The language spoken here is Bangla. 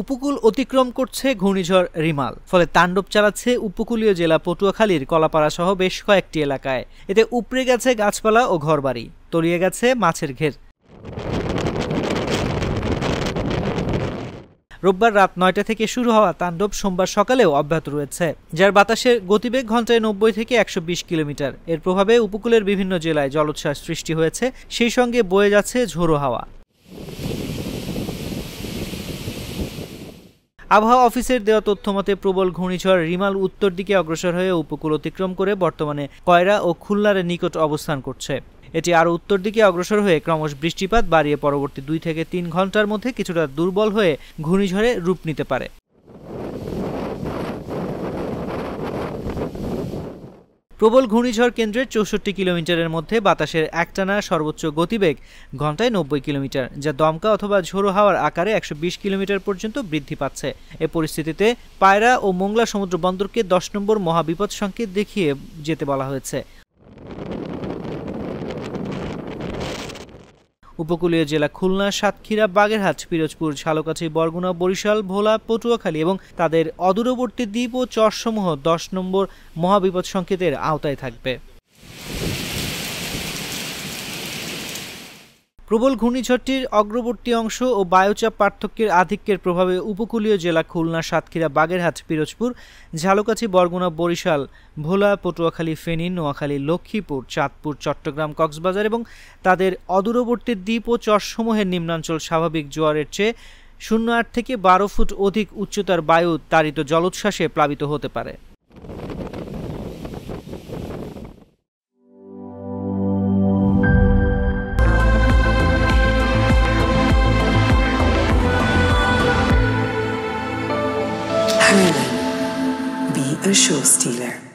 উপকূল অতিক্রম করছে ঘূর্ণিঝড় রিমাল, ফলে তাণ্ডব চালাচ্ছে উপকূলীয় জেলা পটুয়াখালীর কলাপাড়া সহ বেশ কয়েকটি এলাকায়। এতে উপড়ে গেছে গাছপালা ও ঘরবাড়ি, তলিয়ে গেছে মাছের ঘের। রোববার রাত ৯টা থেকে শুরু হওয়া তাণ্ডব সোমবার সকালেও অব্যাহত রয়েছে, যার বাতাসের গতিবেগ ঘন্টায় ৯০ থেকে ১২০ কিলোমিটার। এর প্রভাবে উপকূলের বিভিন্ন জেলায় জলোচ্ছ্বাস সৃষ্টি হয়েছে, সেই সঙ্গে বয়ে যাচ্ছে ঝোড়ো হাওয়া। আবহাওয়া অফিসের দেওয়া তথ্যমতে প্রবল ঘূর্ণিঝড় রিমাল উত্তর দিকে অগ্রসর হয়ে উপকূল অতিক্রম করে বর্তমানে কয়রা ও খুলনার নিকট অবস্থান করছে। এটি আরও উত্তর দিকে অগ্রসর হয়ে ক্রমশ বৃষ্টিপাত বাড়িয়ে পরবর্তী ২ থেকে ৩ ঘন্টার মধ্যে কিছুটা দুর্বল হয়ে ঘূর্ণিঝড়ে রূপ নিতে পারে। প্রবল ঘূর্ণিঝড় কেন্দ্রের ৬৪ কিলোমিটারের মধ্যে বাতাসের একটানা সর্বোচ্চ গতিবেগ ঘন্টায় ৯০ কিলোমিটার, যা দমকা অথবা ঝোড়ো হাওয়ার আকারে ১২০ কিলোমিটার পর্যন্ত বৃদ্ধি পাচ্ছে। এ পরিস্থিতিতে পায়রা ও মোংলা সমুদ্র বন্দরকে ১০ নম্বর মহাবিপদ সংকেত দেখিয়ে যেতে বলা হয়েছে। উপকূলীয় জেলা খুলনা, সাতক্ষীরা, বাগেরহাট, পিরোজপুর, ঝালকাঠি, বরগুনা, বরিশাল, ভোলা, পটুয়াখালী এবং তাদের অদূরবর্তী দ্বীপ ও চরসমূহ ১০ নম্বর মহাবিপদ সংকেতের আওতায় থাকবে। প্রবল ঘূর্ণিঝড়টির অগ্রবর্তী অংশ ও বায়ুচাপ পার্থক্যের আধিক্যের প্রভাবে উপকূলীয় জেলা খুলনা, সাতক্ষীরা, বাগেরহাট, পিরোজপুর, ঝালকাঠি, বরগুনা, বরিশাল, ভোলা, পটুয়াখালী, ফেনী, নোয়াখালী, লক্ষ্মীপুর, চাঁদপুর, চট্টগ্রাম, কক্সবাজার এবং তাদের অদূরবর্তী দ্বীপ ও চরসমূহের নিম্নাঞ্চল স্বাভাবিক জোয়ারের চেয়ে ০.৮ থেকে ১২ ফুট অধিক উচ্চতার বায়ু তাড়িত জলোচ্ছ্বাসে প্লাবিত হতে পারে। Hurley, be a show stealer.